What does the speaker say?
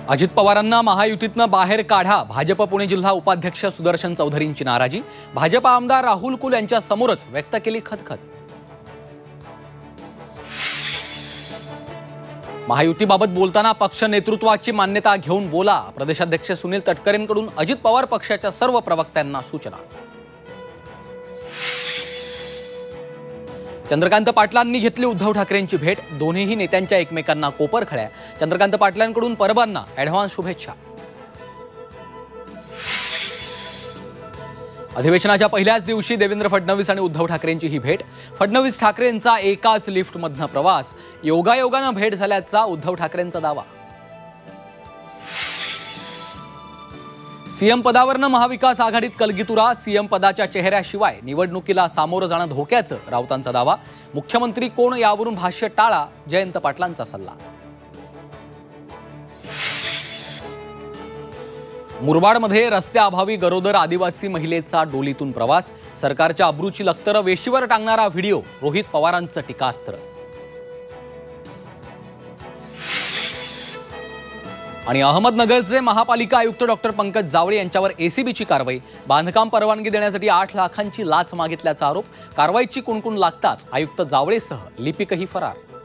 अजित पवारांना महायुतीतनं बाहेर काढा, भाजप पुणे जिल्हा उपाध्यक्ष सुदर्शन चौधरींची नाराजी। भाजप आमदार राहुल कुल यांच्या समोरच व्यक्त केली खदखद। महायुतीबाबत बोलताना पक्ष नेतृत्वाची मान्यता घेऊन बोला, प्रदेशाध्यक्ष सुनील तटकरेंकडून अजित पवार पक्षाच्या सर्व प्रवक्त्यांना सूचना। चंद्रकांत पाटलांनी घेतली उद्धव ठाकरेंची भेट, दोन्ही नेत्यांच्या एकमेकांना कोपरखळ्या। चंद्रकांत पाटलांकडून परबांना ॲडव्हान्स शुभेच्छा। अधिवेशनाच्या पहिल्याच दिवशी देवेंद्र फडणवीस आणि उद्धव ठाकरेंची ही भेट। फडणवीस ठाकरेंचा एकाच लिफ्टमधनं प्रवास, योगायोगानं भेट झाल्याचा उद्धव ठाकरेंचा दावा। सीएम पदावरनं महाविकास आघाडीत कलगीतुरा, सीएम पदाच्या चेहऱ्याशिवाय निवडणुकीला सामोरं जाणं धोक्याचं, राऊतांचा दावा। मुख्यमंत्री कोण यावरून भाष्य टाळा, जयंत पाटलांचा सल्ला। मुरबाडमध्ये रस्त्याअभावी गरोदर आदिवासी महिलेचा डोलीतून प्रवास, सरकारच्या अब्रूची लक्तरं वेशीवर टांगणारा व्हिडिओ, रोहित पवारांचं टीकास्त्र। आणि अहमदनगरचे महापालिका आयुक्त डॉक्टर पंकज जावळे यांच्यावर एसीबीची कारवाई, बांधकाम परवानगी देण्यासाठी 8 लाखांची लाच मागितल्याचा आरोप। कारवाईची कुणकुण लागताच आयुक्त जावळेसह लिपिकही फरार।